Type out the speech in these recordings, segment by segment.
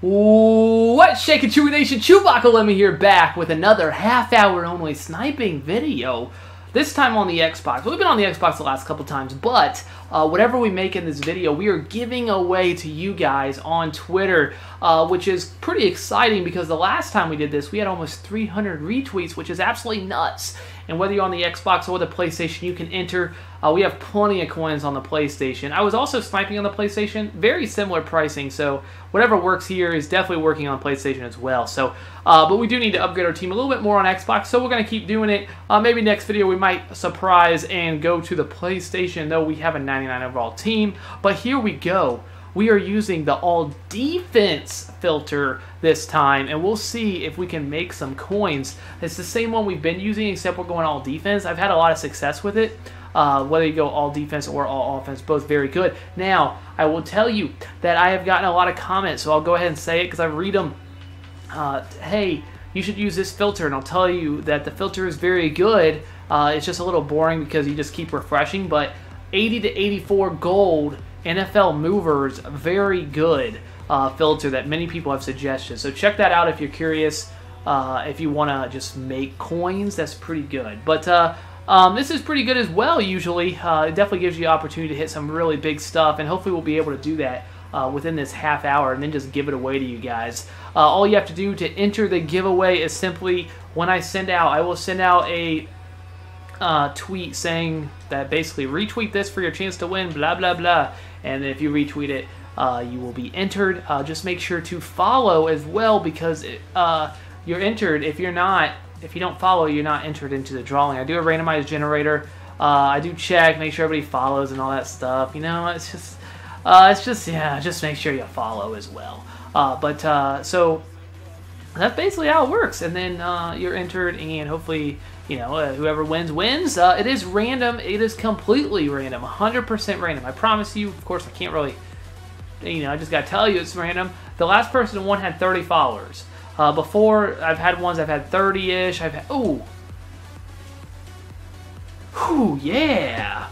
What's shaking, Chewy Nation? ChewbaccaLemma here, back with another half-hour only sniping video. This time on the Xbox. We've been on the Xbox the last couple times, but whatever we make in this video, we are giving away to you guys on Twitter, which is pretty exciting because the last time we did this, we had almost 300 retweets, which is absolutely nuts. And whether you're on the Xbox or the PlayStation, you can enter. We have plenty of coins on the PlayStation. I was also sniping on the PlayStation. Very similar pricing, so whatever works here is definitely working on PlayStation as well. So, but we do need to upgrade our team a little bit more on Xbox, so we're going to keep doing it. Maybe next video we might surprise and go to the PlayStation, though we have a 99 overall team. But here we go. We are using the all defense filter this time, and we'll see if we can make some coins. It's the same one we've been using, except we're going all defense. I've had a lot of success with it. Whether you go all defense or all offense, both very good. Now, I will tell you that I have gotten a lot of comments, so I'll go ahead and say it because I read them. Hey, you should use this filter, and I'll tell you that the filter is very good. It's just a little boring because you just keep refreshing, but 80 to 84 gold NFL movers, very good filter that many people have suggested. So check that out if you're curious. If you want to just make coins, that's pretty good. But this is pretty good as well, usually. It definitely gives you the opportunity to hit some really big stuff, and hopefully we'll be able to do that within this half hour and then just give it away to you guys. All you have to do to enter the giveaway is simply, when I send out, I will send out a tweet saying that basically retweet this for your chance to win, blah, blah, blah. And if you retweet it, you will be entered. Just make sure to follow as well, because you're entered. If you don't follow, you're not entered into the drawing. I do a randomized generator. I do check, make sure everybody follows and all that stuff. You know, it's just yeah, just make sure you follow as well. So that's basically how it works. And then you're entered, and hopefully, you know, whoever wins, wins. It is random. It is completely random, 100% random. I promise you. Of course, I can't really, you know, I just got to tell you it's random. The last person who won had 30 followers. Before, I've had ones I've had 30-ish. I've had, ooh, yeah.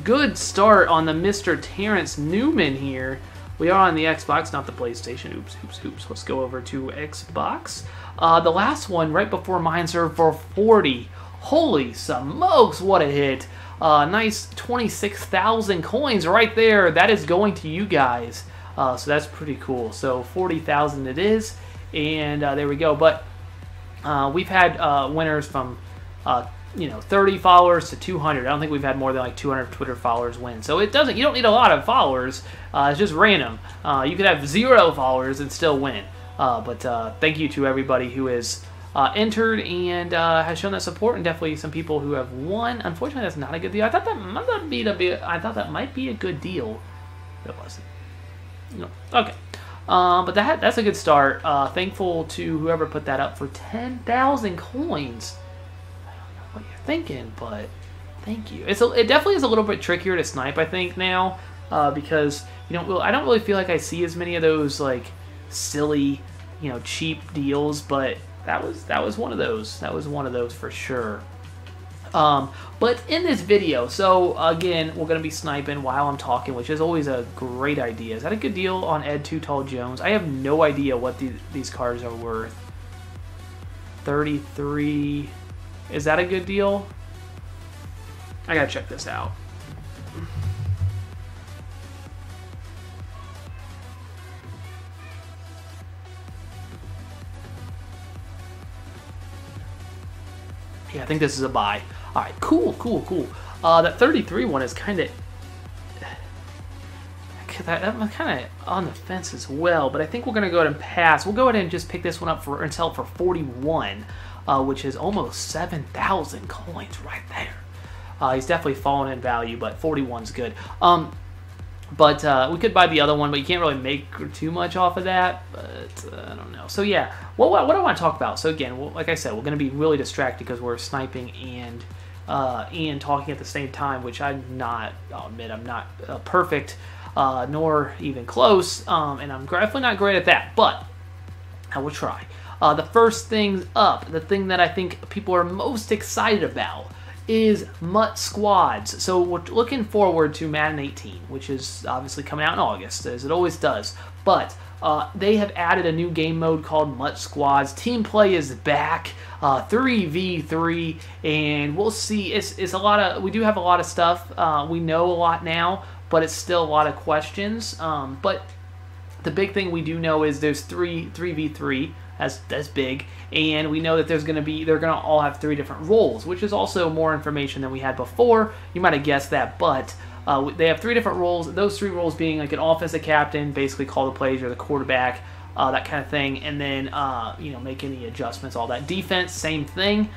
Good start on the Mr. Terrence Newman here. We are on the Xbox, not the PlayStation. Oops, oops, oops. Let's go over to Xbox. The last one, right before mine, served for 40. Holy smokes, what a hit. Nice 26,000 coins right there. That is going to you guys. So that's pretty cool. So 40,000 it is. And there we go. But we've had winners from, you know, 30 followers to 200. I don't think we've had more than like 200 Twitter followers win. So it doesn't, you don't need a lot of followers. It's just random. You could have 0 followers and still win. But thank you to everybody who is entered and has shown that support, and definitely some people who have won. Unfortunately, that's not a good deal. I thought that might be a good deal. It wasn't. No. Okay. But that's a good start. Thankful to whoever put that up for 10,000 coins. I don't know what you're thinking, but thank you. It definitely is a little bit trickier to snipe, I think, now, because I don't really feel like I see as many of those like silly, you know, cheap deals, but that was one of those. That was one of those for sure. But in this video, so again, we're going to be sniping while I'm talking, which is always a great idea. Is that a good deal on Ed Too Tall Jones? I have no idea what these cards are worth. 33. Is that a good deal? I gotta check this out. Yeah, I think this is a buy. All right, cool, cool, cool. That 33 one is kind of... I'm kind of on the fence as well, but I think we're going to go ahead and pass. We'll go ahead and just pick this one up and sell it for 41, which is almost 7,000 coins right there. He's definitely fallen in value, but 41's good. But we could buy the other one, but you can't really make too much off of that. But I don't know. So yeah, what I want to talk about. So again, like I said, we're going to be really distracted because we're sniping and talking at the same time, which I'll admit I'm not perfect, nor even close, and I'm definitely not great at that. But I will try. The first thing up, the thing that I think people are most excited about, is MUT Squads. So we're looking forward to Madden 18, which is obviously coming out in August, as it always does. But they have added a new game mode called MUT Squads. Team play is back, 3v3, and we'll see. It's a lot of. We do have a lot of stuff. We know a lot now, but it's still a lot of questions. But the big thing we do know is there's 3v3. That's big, and we know that they're going to all have 3 different roles, which is also more information than we had before. You might have guessed that, but they have 3 different roles. Those 3 roles being like an offensive captain, basically call the plays, or the quarterback, that kind of thing, and then make any adjustments, all that. Defense, same thing.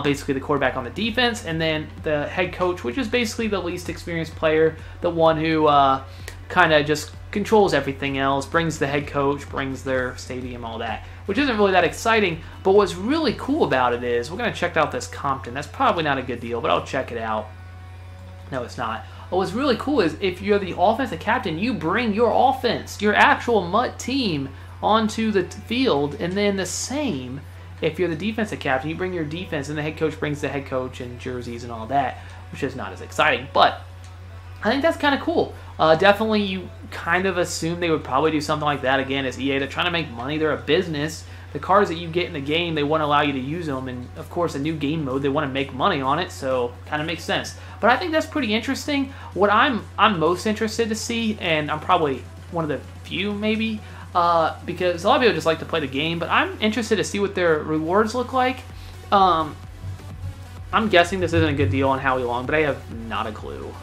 Basically the quarterback on the defense, and then the head coach, which is basically the least experienced player, the one who kind of just controls everything else, brings the head coach, brings their stadium, all that, which isn't really that exciting. But what's really cool about it is, we're going to check out this Compton. That's probably not a good deal, but I'll check it out. No, it's not. What's really cool is, if you're the offensive captain, you bring your offense, your actual MUT team, onto the field, and then the same if you're the defensive captain, you bring your defense, and the head coach brings the head coach and jerseys and all that, which is not as exciting. But I think that's kind of cool. Definitely, you kind of assume they would probably do something like that. Again, as EA, they're trying to make money. They're a business. The cards that you get in the game, they want to allow you to use them. And, of course, a new game mode, they want to make money on it. So, kind of makes sense. But I think that's pretty interesting. What I'm most interested to see, and I'm probably one of the few, maybe, because a lot of people just like to play the game, but I'm interested to see what their rewards look like. I'm guessing this isn't a good deal on Howie Long, but I have not a clue.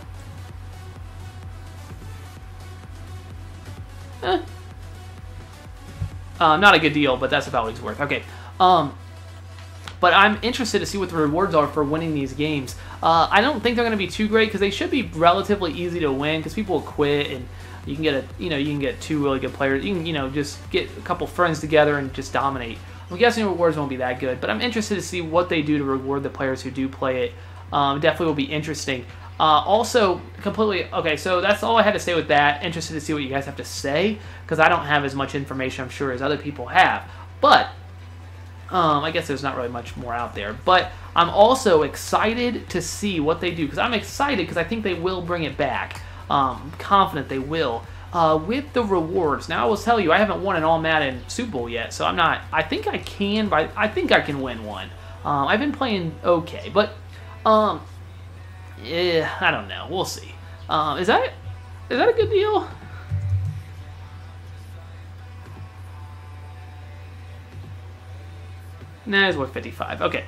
Not a good deal, but that's about what he's worth. Okay. But I'm interested to see what the rewards are for winning these games. I don't think they're going to be too great, because they should be relatively easy to win, because people will quit, and you can get you can get 2 really good players. You can, just get a couple friends together and just dominate. I'm guessing the rewards won't be that good, but I'm interested to see what they do to reward the players who do play it. Definitely will be interesting. Also, completely, okay, so that's all I had to say with that. Interested to see what you guys have to say, because I don't have as much information, I'm sure, as other people have. But, I guess there's not really much more out there. But I'm also excited to see what they do, because I'm excited because I think they will bring it back. I'm confident they will. With the rewards, now I will tell you, I haven't won an All Madden Super Bowl yet, so I'm not, I think I can, but I think I can win one. I've been playing okay, but, yeah, I don't know. We'll see. Is that a good deal? Nah, it's worth 55. Okay.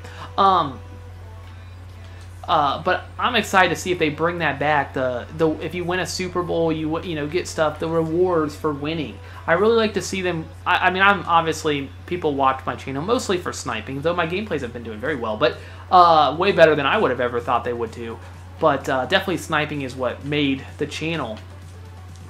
But I'm excited to see if they bring that back. If you win a Super Bowl, you get stuff. The rewards for winning. I really like to see them. I mean, I'm obviously, people watch my channel mostly for sniping, though my gameplays have been doing very well, but way better than I would have ever thought they would do. But definitely sniping is what made the channel.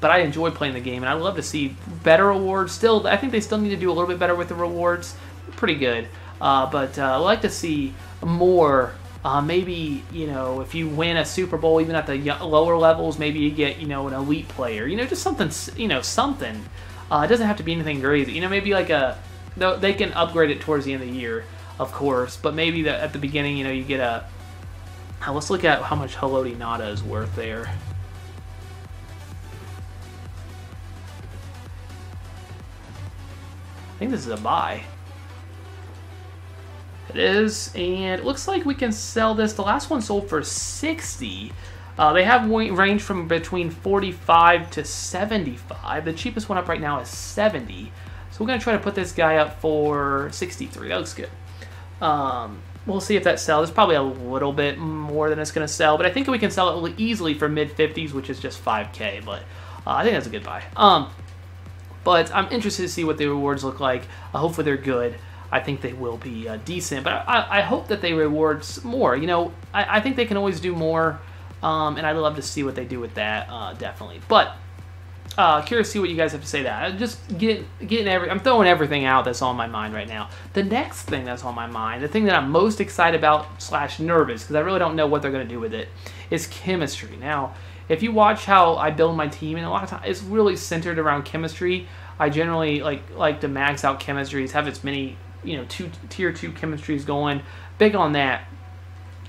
But I enjoy playing the game, and I'd love to see better rewards. Still, I think they still need to do a little bit better with the rewards. Pretty good. But I'd like to see more. Maybe, if you win a Super Bowl, even at the lower levels, maybe you get, an elite player. Just something, something. It doesn't have to be anything crazy. Maybe like they can upgrade it towards the end of the year, of course. But maybe at the beginning, you get a... let's look at how much Haloti Nada is worth there. I think this is a buy. It is, and it looks like we can sell this. The last one sold for 60. They have range from between 45 to 75. The cheapest one up right now is 70. So we're going to try to put this guy up for 63. That looks good. We'll see if that sells. It's probably a little bit more than it's going to sell, but I think we can sell it easily for mid-50s, which is just 5K, but I think that's a good buy. But I'm interested to see what the rewards look like. Hopefully they're good. I think they will be decent, but I hope that they reward more. I think they can always do more, and I'd love to see what they do with that, definitely. But curious to see what you guys have to say. That I'm just I'm throwing everything out that's on my mind right now. The next thing that's on my mind, the thing that I'm most excited about / nervous, because I really don't know what they're going to do with it, is chemistry. Now, if you watch how I build my team, and a lot of times it's really centered around chemistry. I generally like to max out chemistries, have as many tier 2 chemistries going. Big on that.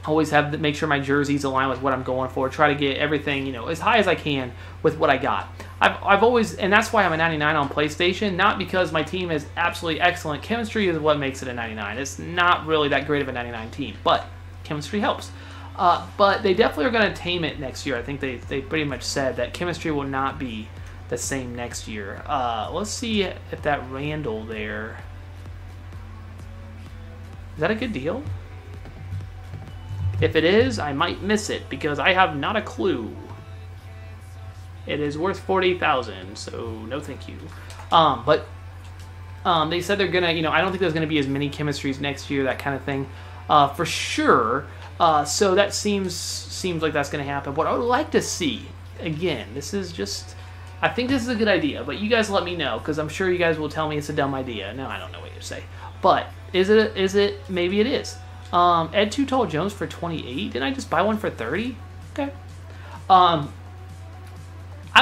Always have to make sure my jerseys align with what I'm going for. Try to get everything, you know, as high as I can with what I got. I've always, and that's why I'm a 99 on PlayStation, not because my team is absolutely excellent. Chemistry is what makes it a 99. It's not really that great of a 99 team, but chemistry helps. But they definitely are going to tame it next year. I think they pretty much said that chemistry will not be the same next year. Let's see if that Randall there, is that a good deal? If it is, I might miss it because I have not a clue. It is worth 40,000, so no thank you. But they said they're gonna, you know, I don't think there's gonna be as many chemistries next year, that kind of thing, for sure. So that seems like that's gonna happen. What I would like to see, again, this is just, I think this is a good idea, but you guys let me know because I'm sure you guys will tell me it's a dumb idea. No, I don't know what you say, but is it? Maybe it is. Ed Too Tall Jones for 28. Didn't I just buy one for 30? Okay. I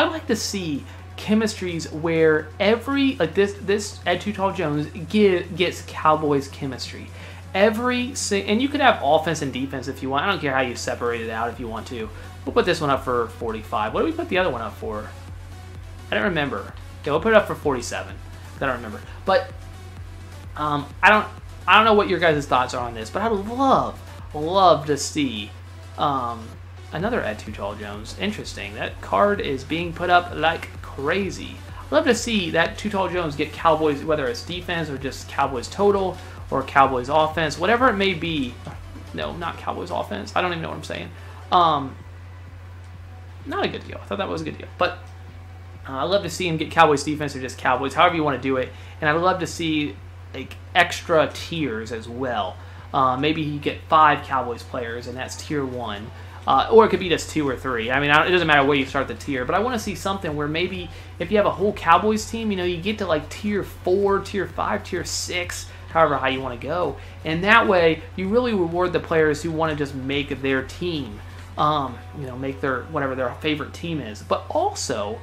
would like to see chemistries where every, like this Ed Too Tall Jones gets Cowboys chemistry. And you could have offense and defense if you want. I don't care how you separate it out if you want to. We'll put this one up for 45. What did we put the other one up for? I don't remember. Okay, we'll put it up for 47. I don't remember. But I don't know what your guys' thoughts are on this, but I would love to see another Ed Too Tall Jones. Interesting. That card is being put up like crazy. I'd love to see that Too Tall Jones get Cowboys, whether it's defense or just Cowboys total or Cowboys offense, whatever it may be. No, not Cowboys offense. I don't even know what I'm saying. Not a good deal. I thought that was a good deal. But I'd love to see him get Cowboys defense or just Cowboys, however you want to do it. And I'd love to see like extra tiers as well. Maybe you get 5 Cowboys players and that's tier 1. Or it could be just 2 or 3. I mean, it doesn't matter where you start the tier, but I want to see something where maybe if you have a whole Cowboys team, you know, you get to like tier 4, tier 5, tier 6, however high you want to go. And that way, you really reward the players who want to just make their team, you know, make their, whatever their favorite team is. But also,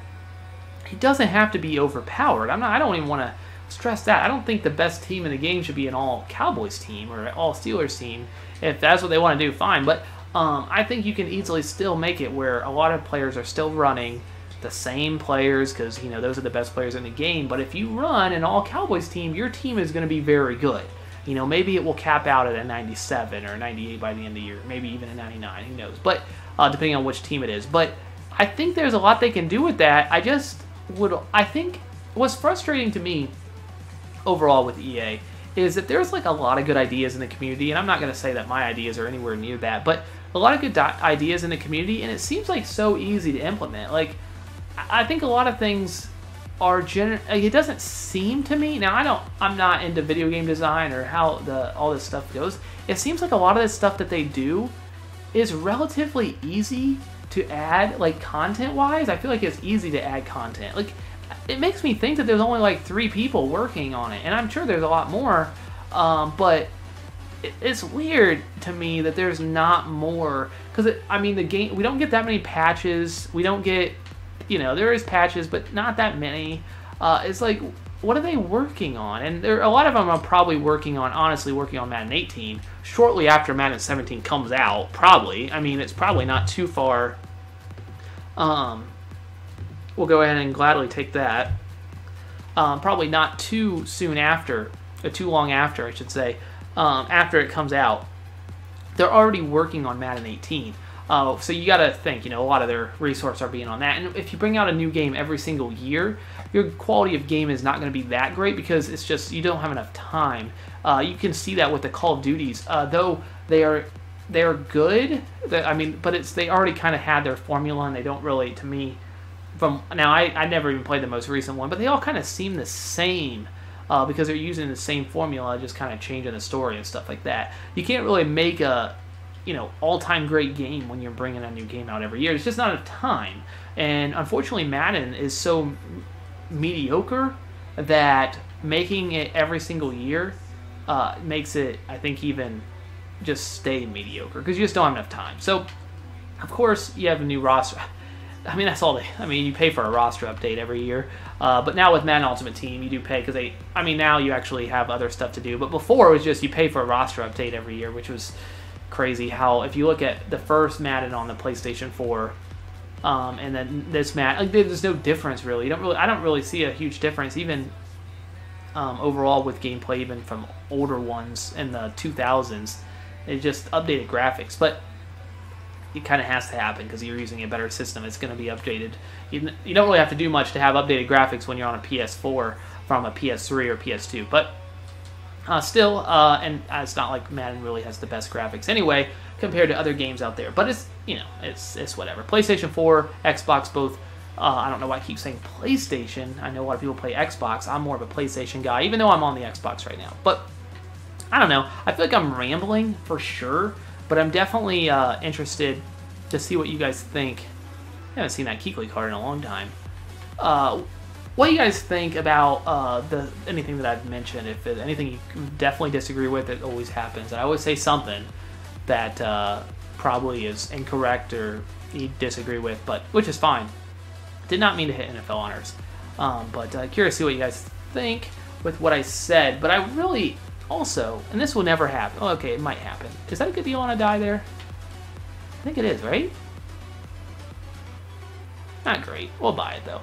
it doesn't have to be overpowered. I don't even want to stress that. I don't think the best team in the game should be an all Cowboys team or an all Steelers team. If that's what they want to do, fine. But I think you can easily still make it where a lot of players are still running the same players because, you know, those are the best players in the game. But if you run an all Cowboys team, your team is going to be very good. You know, maybe it will cap out at a 97 or a 98 by the end of the year, maybe even a 99, who knows. But depending on which team it is. But I think there's a lot they can do with that. I think what's frustrating to me overall with EA is that there's like a lot of good ideas in the community, and I'm not going to say that my ideas are anywhere near that, but a lot of good ideas in the community, and it seems like so easy to implement. Like, I think a lot of things are it doesn't seem to me, now I'm not into video game design or how all this stuff goes. It seems like a lot of this stuff that they do is relatively easy to add, like content-wise. I feel like it's easy to add content. Like, it makes me think that there's only like 3 people working on it, and I'm sure there's a lot more, but it's weird to me that there's not more, because I mean, the game, we don't get that many patches. We don't get, you know, there is patches, but not that many. It's like, what are they working on? And a lot of them are probably honestly working on Madden 18 shortly after Madden 17 comes out, probably. I mean, it's probably not too far. We'll go ahead and gladly take that. Probably not too soon after, or too long after, I should say, after it comes out. They're already working on Madden 18. So you got to think, you know, a lot of their resources are being on that. And if you bring out a new game every single year, your quality of game is not going to be that great because it's just, you don't have enough time. You can see that with the Call of Duties, though they are good. I mean, but they already kind of had their formula, and they don't really, to me, I never even played the most recent one, but they all kind of seem the same because they're using the same formula, just kind of changing the story and stuff like that. You can't really make a, you know, all-time great game when you're bringing a new game out every year. It's just not enough time. And unfortunately, Madden is so mediocre that making it every single year makes it, I think, even just stay mediocre because you just don't have enough time. So, of course, you have a new roster. I mean, that's all you pay for a roster update every year. But now with Madden Ultimate Team, you do pay because now you actually have other stuff to do. But before, it was just you pay for a roster update every year, which was crazy how if you look at the first Madden on the PlayStation 4, and then this Madden, like there's no difference really. I don't really see a huge difference even overall with gameplay, even from older ones in the 2000s. It just updated graphics, but it kind of has to happen because you're using a better system. It's going to be updated. You don't really have to do much to have updated graphics when you're on a PS4 from a PS3 or PS2, but still, and it's not like Madden really has the best graphics anyway compared to other games out there. But it's, you know, it's whatever. PlayStation 4, Xbox, both. I don't know why I keep saying PlayStation. I know a lot of people play Xbox. I'm more of a PlayStation guy, even though I'm on the Xbox right now. But I don't know. I feel like I'm rambling for sure, but I'm definitely interested to see what you guys think. I haven't seen that Keekly card in a long time. What do you guys think about anything that I've mentioned? If there's anything you definitely disagree with, it always happens. And I always say something that probably is incorrect or you disagree with, but which is fine. Did not mean to hit NFL honors. But curious to see what you guys think with what I said. But I really also, and this will never happen. Oh, okay, it might happen. Is that a good deal on a die there? I think it is, right? Not great. We'll buy it, though.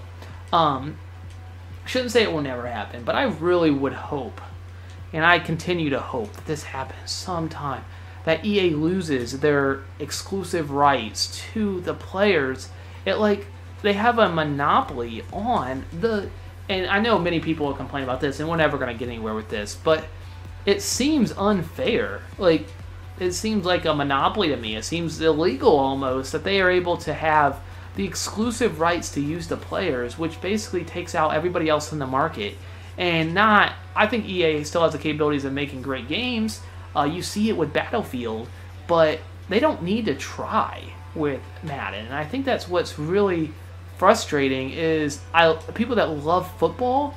Shouldn't say it will never happen, but I really would hope, and I continue to hope, that this happens sometime, that EA loses their exclusive rights to the players. They have a monopoly on the, and I know many people will complain about this, and we're never going to get anywhere with this, but it seems unfair. Like, it seems like a monopoly to me. It seems illegal almost that they are able to have the exclusive rights to use the players, which basically takes out everybody else in the market. And I think EA still has the capabilities of making great games. You see it with Battlefield, but they don't need to try with Madden. And I think that's what's really frustrating is people that love football,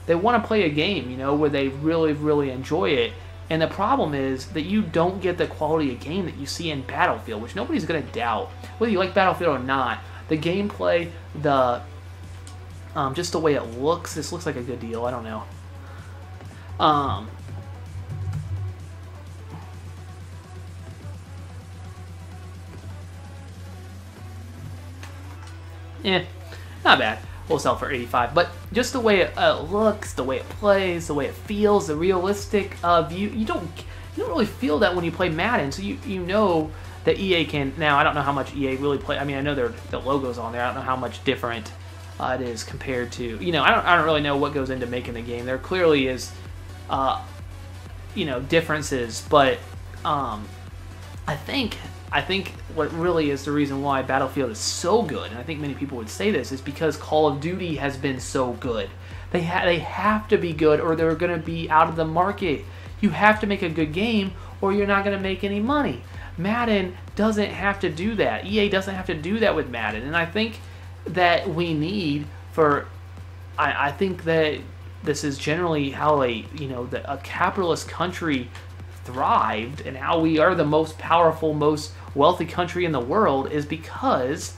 they want to play a game, you know, where they really, really enjoy it. And the problem is that you don't get the quality of game that you see in Battlefield, which nobody's going to doubt. Whether you like Battlefield or not, the gameplay, just the way it looks, this looks like a good deal. I don't know. Not bad. We'll sell for 85, but just the way it looks, the way it plays, the way it feels, the realistic view, you don't really feel that when you play Madden. So you know that EA can. Now I don't know how much EA really play. I mean, I know the logo's on there. I don't know how much different it is compared to, you know, I don't really know what goes into making the game. There clearly is, you know, differences, but I think what really is the reason why Battlefield is so good, and I think many people would say this, is because Call of Duty has been so good. They have to be good or they're going to be out of the market. You have to make a good game or you're not going to make any money. Madden doesn't have to do that. EA doesn't have to do that with Madden. And I think that we need I think that this is generally how a capitalist country thrived and how we are the most powerful, most wealthy country in the world is because,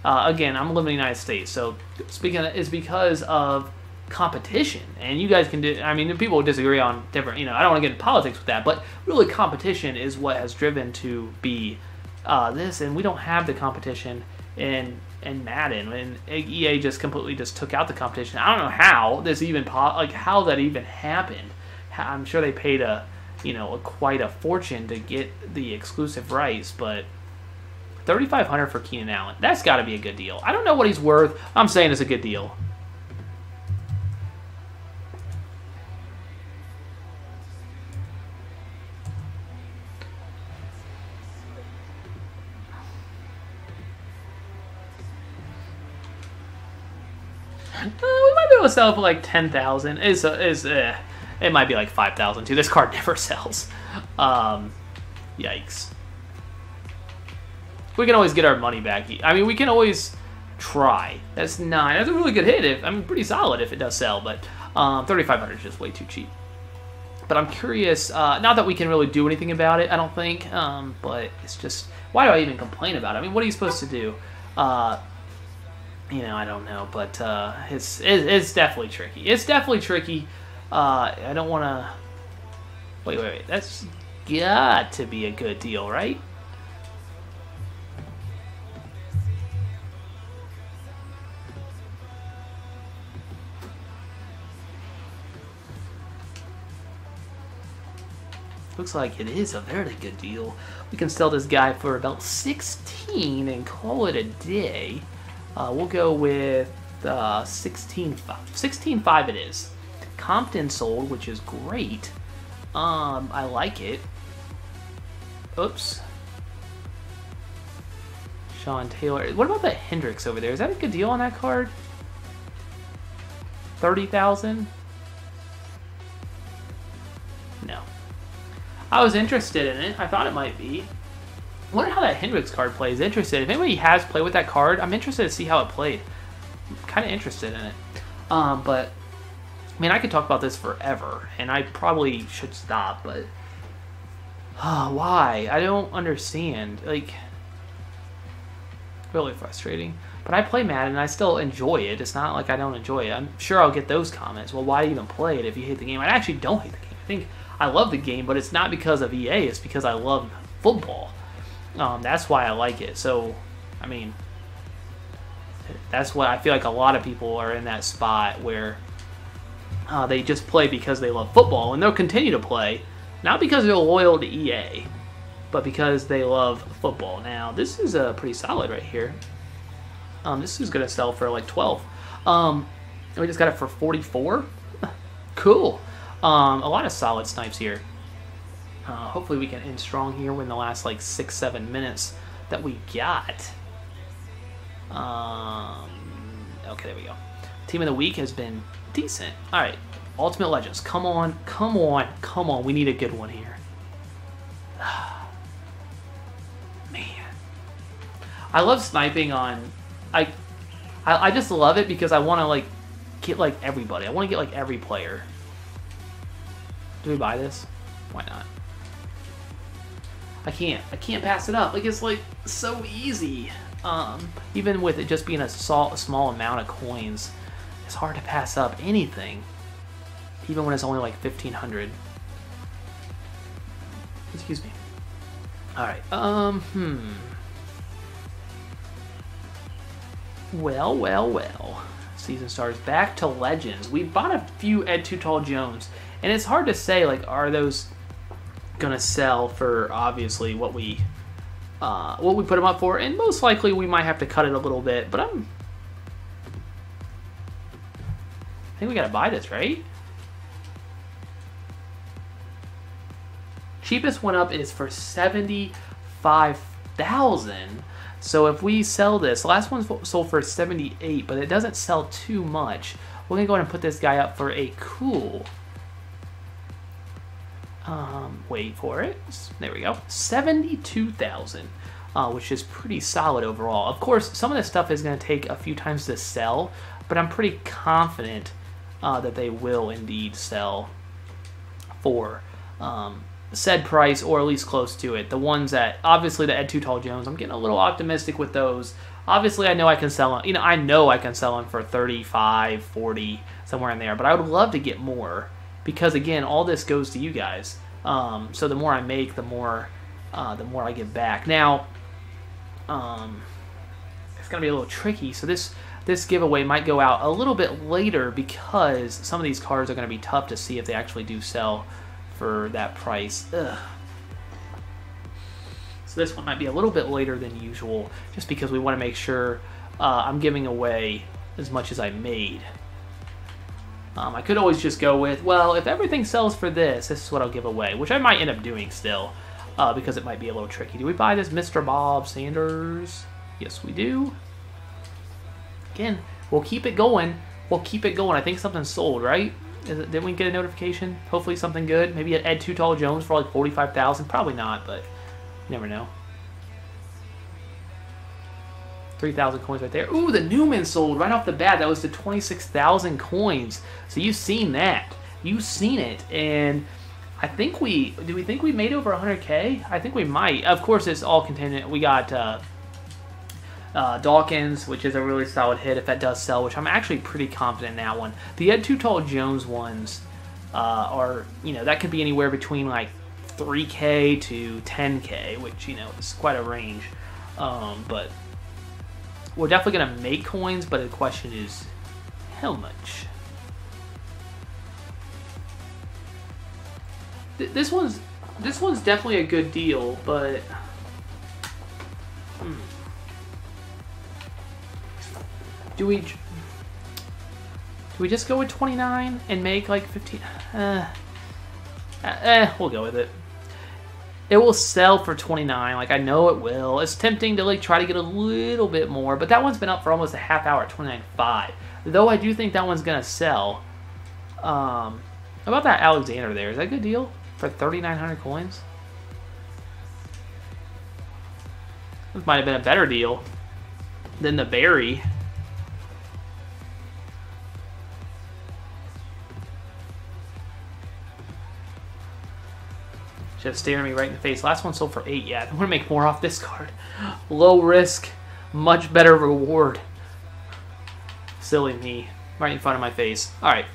again, I'm living in the United States, so speaking of, is because of competition. And you guys can do, I mean, people disagree on different, you know, I don't want to get into politics with that, but really competition is what has driven to be this, and we don't have the competition in Madden, and EA just completely took out the competition. I don't know how this even, how that even happened. I'm sure they paid quite a fortune to get the exclusive rights, but $3,500 for Keenan Allen, that's got to be a good deal. I don't know what he's worth. I'm saying it's a good deal. We might be able to sell it for like $10,000. It might be like $5,000 too. This card never sells. Yikes. We can always get our money back. I mean, we can always try. That's 9. That's a really good hit. Pretty solid if it does sell, but $3,500 is just way too cheap. But I'm curious. Not that we can really do anything about it, I don't think. But it's just, why do I even complain about it? I mean, what are you supposed to do? I don't know, but it's definitely tricky. It's definitely tricky. I don't want to... Wait. That's got to be a good deal, right? Looks like it is a very good deal. We can sell this guy for about 16 and call it a day. We'll go with 16.5. 16.5 it is. Compton sold, which is great. I like it. Oops. Sean Taylor. What about that Hendricks over there? Is that a good deal on that card? 30,000? No. I was interested in it. I thought it might be. I wonder how that Hendricks card plays. Interested. If anybody has played with that card, I'm interested to see how it played. I'm kind of interested in it. But, I mean, I could talk about this forever, and I probably should stop, but... why? I don't understand. Like, really frustrating. But I play Madden, and I still enjoy it. It's not like I don't enjoy it. I'm sure I'll get those comments. Well, why even play it if you hate the game? I actually don't hate the game. I think I love the game, but it's not because of EA. It's because I love football. That's why I like it. So, I mean, that's what I feel like a lot of people are in that spot where they just play because they love football, and they'll continue to play, not because they're loyal to EA, but because they love football. Now, this is pretty solid right here. This is going to sell for like 12. We just got it for 44. Cool. A lot of solid snipes here. Hopefully we can end strong here in the last like 6-7 minutes that we got. Okay, there we go. Team of the week has been decent. All right, Ultimate Legends. Come on, come on, come on. We need a good one here. Man, I love sniping on. I just love it because I want to like get like everybody. I want to get like every player. Do we buy this? Why not? I can't pass it up. Like, it's like so easy. Even with it just being a small amount of coins, it's hard to pass up anything. Even when it's only like 1,500. Excuse me. All right. Well. Season stars back to Legends. We bought a few Ed Too Tall Jones, and it's hard to say like, are those gonna sell for obviously what we put them up for, and most likely we might have to cut it a little bit. But I think we gotta buy this, right? Cheapest one up is for 75,000. So if we sell this, the last one sold for 78, but it doesn't sell too much. We're gonna go ahead and put this guy up for a cool. Wait for it. There we go. 72,000, which is pretty solid overall. Of course, some of this stuff is going to take a few times to sell, but I'm pretty confident that they will indeed sell for said price, or at least close to it. The ones that, obviously the Ed Too Tall Jones, I'm getting a little optimistic with those. Obviously, I know I can sell them, I know I can sell them for 35, 40, somewhere in there, but I would love to get more. Because again, all this goes to you guys. So the more I make, the more I get back. Now, it's gonna be a little tricky. So this giveaway might go out a little bit later because some of these cards are gonna be tough to see if they actually do sell for that price. Ugh. So this one might be a little bit later than usual, just because we want to make sure I'm giving away as much as I made. I could always just go with, well, if everything sells for this is what I'll give away, which I might end up doing still, because it might be a little tricky. Do we buy this Mr. Bob Sanders? Yes, we do. Again, we'll keep it going. We'll keep it going. I think something sold, right? Didn't we get a notification? Hopefully something good. Maybe an Ed Too Tall Jones for like 45,000. Probably not, but you never know. 3,000 coins right there. Ooh, the Newman sold right off the bat. That was the 26,000 coins. So you've seen that. You've seen it. And I think do we think we made over 100K? I think we might. Of course, it's all contingent. We got Dawkins, which is a really solid hit if that does sell, which I'm actually pretty confident in that one. The Ed Too Tall Jones ones are, that could be anywhere between like 3K to 10K, which, you know, is quite a range. But we're definitely going to make coins, but the question is how much? This one's definitely a good deal, but do we just go with 29 and make like 15? We'll go with it. It will sell for 29, like I know it will. It's tempting to like try to get a little bit more, but that one's been up for almost a half hour at 29.5. Though I do think that one's gonna sell. About that Alexander there, is that a good deal for 3,900 coins? This might have been a better deal than the Barry. Just staring me right in the face. Last one sold for 8. Yeah, I'm gonna make more off this card. Low risk, much better reward. Silly me, right in front of my face. All right,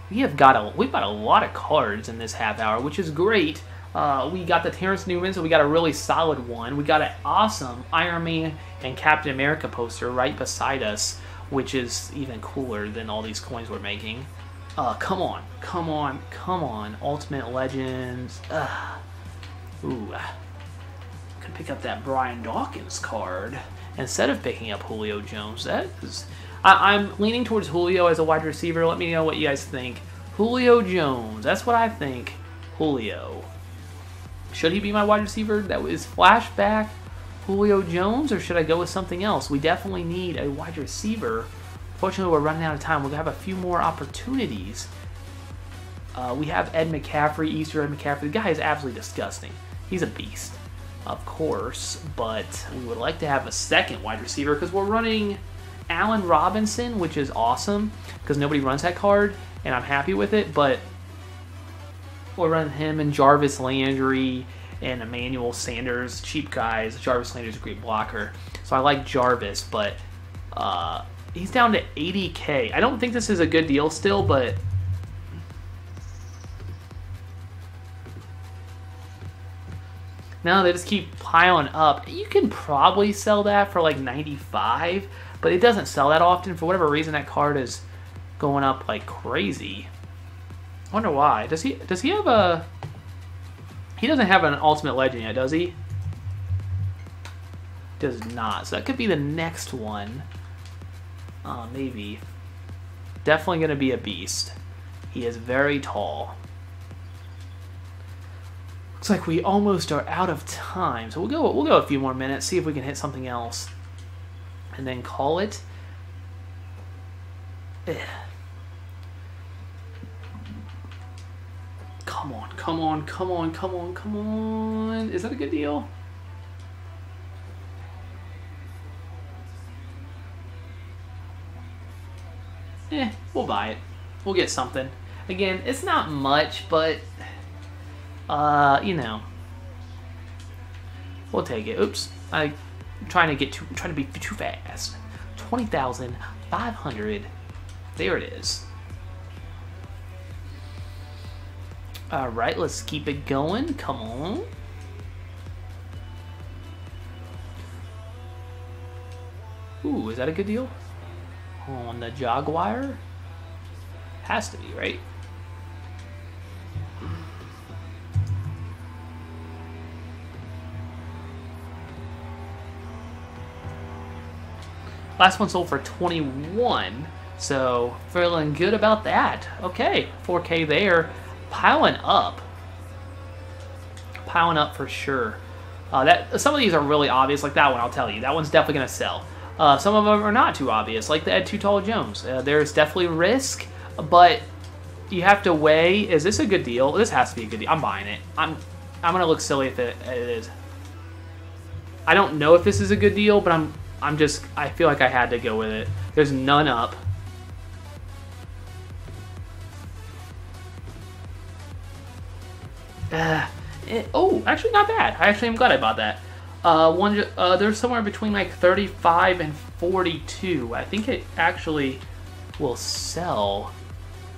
we've got a lot of cards in this half hour, which is great. We got the Terrence Newman, so we got a really solid one. We got an awesome Iron Man and Captain America poster right beside us, which is even cooler than all these coins we're making. Come on, come on, come on. Ultimate Legends. Ooh. Could pick up that Brian Dawkins card instead of picking up Julio Jones. That is... I'm leaning towards Julio as a wide receiver. Let me know what you guys think. Julio Jones. That's what I think. Julio. Should he be my wide receiver? That was flashback Julio Jones, or should I go with something else? We definitely need a wide receiver. Fortunately, we're running out of time. We'll have a few more opportunities. We have Ed McCaffrey, Easter Ed McCaffrey. The guy is absolutely disgusting. He's a beast, of course, but we would like to have a second wide receiver because we're running Allen Robinson, which is awesome because nobody runs that card, and I'm happy with it, but we'll run him and Jarvis Landry and Emmanuel Sanders, cheap guys. Jarvis Landry's a great blocker, so I like Jarvis, but he's down to 80K. I don't think this is a good deal still, but no, they just keep piling up. You can probably sell that for like 95, but it doesn't sell that often. For whatever reason, that card is going up like crazy. I wonder why. Does he have a... He doesn't have an Ultimate Legend yet, does he? Does not. So that could be the next one. Maybe. Definitely going to be a beast. He is very tall. Looks like we almost are out of time. So we'll go a few more minutes, see if we can hit something else. And then call it. Come on, come on, come on, come on, come on. Is that a good deal? We'll buy it. We'll get something. Again, it's not much, but you know, we'll take it. Oops, I'm trying to be too fast. 20,500. There it is. All right, let's keep it going. Come on. Ooh, is that a good deal? On the Jaguar? Has to be, right? Last one sold for 21, so feeling good about that. Okay, 4K there. Piling up for sure. Some of these are really obvious, like that one. I'll tell you, that one's definitely gonna sell. Some of them are not too obvious, like the Ed Too Tall Jones. There's definitely risk, but you have to weigh. Is this a good deal? This has to be a good deal. I'm buying it. I'm gonna look silly if it is. I don't know if this is a good deal, but I feel like I had to go with it. There's none up. Oh, actually not bad. I actually am glad I bought that. There's somewhere between like 35 and 42. I think it actually will sell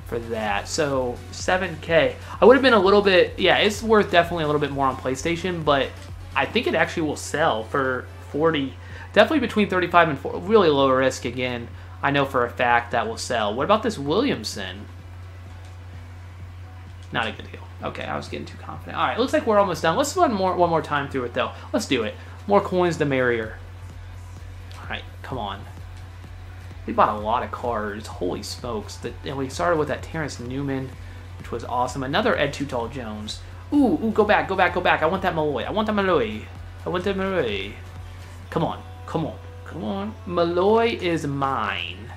for that. So 7K. I would have been a little bit, yeah, it's worth definitely a little bit more on PlayStation, but I think it actually will sell for 40. Definitely between 35 and 40. Really low risk again. I know for a fact that will sell. What about this Williamson? Not a good deal. Okay, I was getting too confident. All right, looks like we're almost done. Let's run one more time through it, though. Let's do it. More coins, the merrier. All right, come on. We bought a lot of cards. Holy smokes. And we started with that Terrence Newman, which was awesome. Another Ed Too Tall Jones. Ooh, go back. I want that Malloy. I want that Malloy. Come on. Malloy is mine.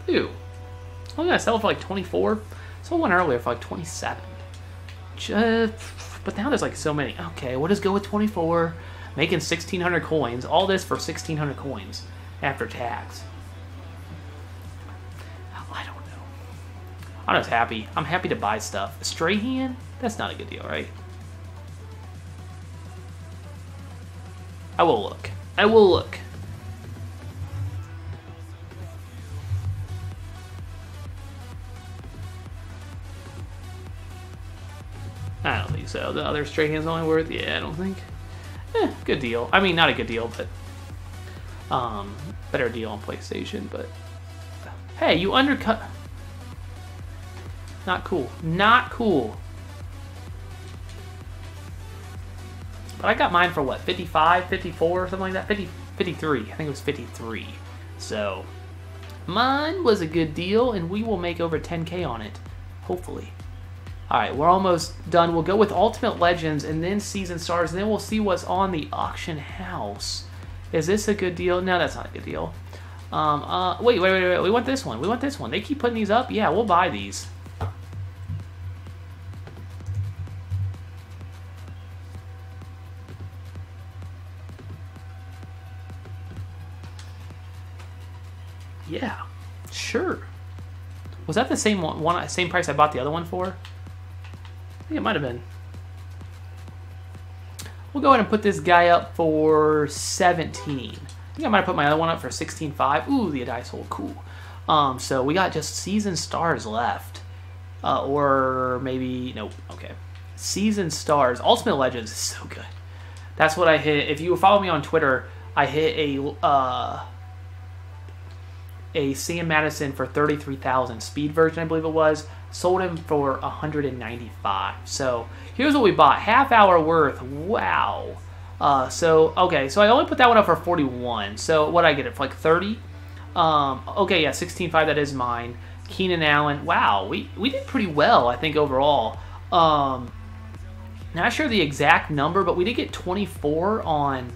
Ew. Oh yeah, I sell it for like 24. Sold one earlier for like 27. But now there's like so many. Okay, we'll just go with 24. Making 1,600 coins. All this for 1,600 coins after tax. I don't know. I'm just happy. I'm happy to buy stuff. Strahan? That's not a good deal, right? I will look. I don't think so. The other Strahan's only worth, yeah, I don't think. Good deal. I mean, not a good deal, but better deal on PlayStation. But hey, you undercut. Not cool. Not cool. But I got mine for what? 55, 54, something like that. 53. I think it was 53. So mine was a good deal, and we will make over 10K on it, hopefully. All right, we're almost done. We'll go with Ultimate Legends and then Season Stars, and then we'll see what's on the auction house. Is this a good deal? No, that's not a good deal. Wait. We want this one. They keep putting these up? Yeah, we'll buy these. Yeah, sure. Was that the same same price I bought the other one for? I think it might have been. We'll go ahead and put this guy up for 17. I think I might have put my other one up for 16.5. Ooh, the dice hole, cool. So we got just Season Stars left. Or maybe, nope, okay. Season Stars. Ultimate Legends is so good. That's what I hit. If you follow me on Twitter, I hit a Sam Madison for 33,000 speed version, I believe it was. Sold him for 195. So here's what we bought. Half hour worth. Wow. Okay, so I only put that one up for 41. So what did I get it for, like 30? Okay, yeah, 16.5, that is mine. Keenan Allen. Wow, we did pretty well, I think, overall. Not sure the exact number, but we did get 24 on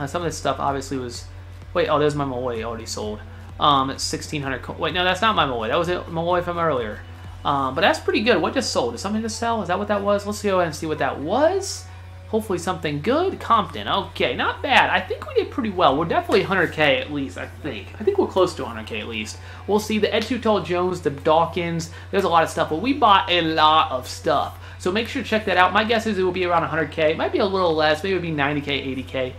some of this stuff. Obviously was. Wait, oh, there's my Malloy already sold. It's 1,600. Wait, no, that's not my Malloy. That was it, Malloy from earlier. But that's pretty good. What just sold? Is something to sell? Is that what that was? Let's go ahead and see what that was. Hopefully something good. Compton. Okay, not bad. I think we did pretty well. We're definitely 100K at least, I think. I think we're close to 100K at least. We'll see the Ed Too Tall Jones, the Dawkins. There's a lot of stuff, but we bought a lot of stuff. So make sure to check that out. My guess is it will be around 100K. It might be a little less. Maybe it would be 90K, 80K.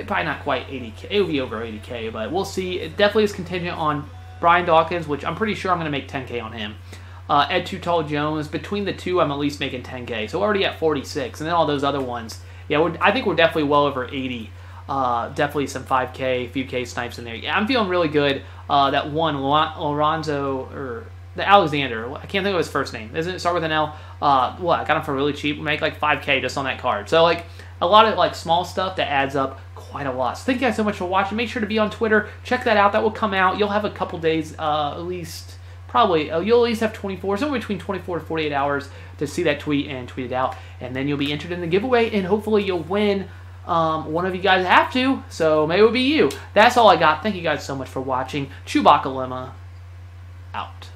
Probably not quite 80K. It would be over 80K, but we'll see. It definitely is contingent on Brian Dawkins, which I'm pretty sure I'm going to make 10K on him. Ed Too Tall Jones, between the two, I'm at least making 10K. So we're already at 46, and then all those other ones. Yeah, I think we're definitely well over 80. Definitely some 5K, a few K snipes in there. Yeah, I'm feeling really good. That one, Lorenzo, or the Alexander, I can't think of his first name. Doesn't it start with an L? I got him for really cheap. We make like 5K just on that card. So like a lot of like small stuff that adds up quite a lot. So thank you guys so much for watching. Make sure to be on Twitter. Check that out. That will come out. You'll have a couple days, at least, probably, you'll at least have 24, somewhere between 24 to 48 hours to see that tweet and tweet it out. And then you'll be entered in the giveaway, and hopefully you'll win. One of you guys have to, so maybe it will be you. That's all I got. Thank you guys so much for watching. ChewbaccaLemma, out.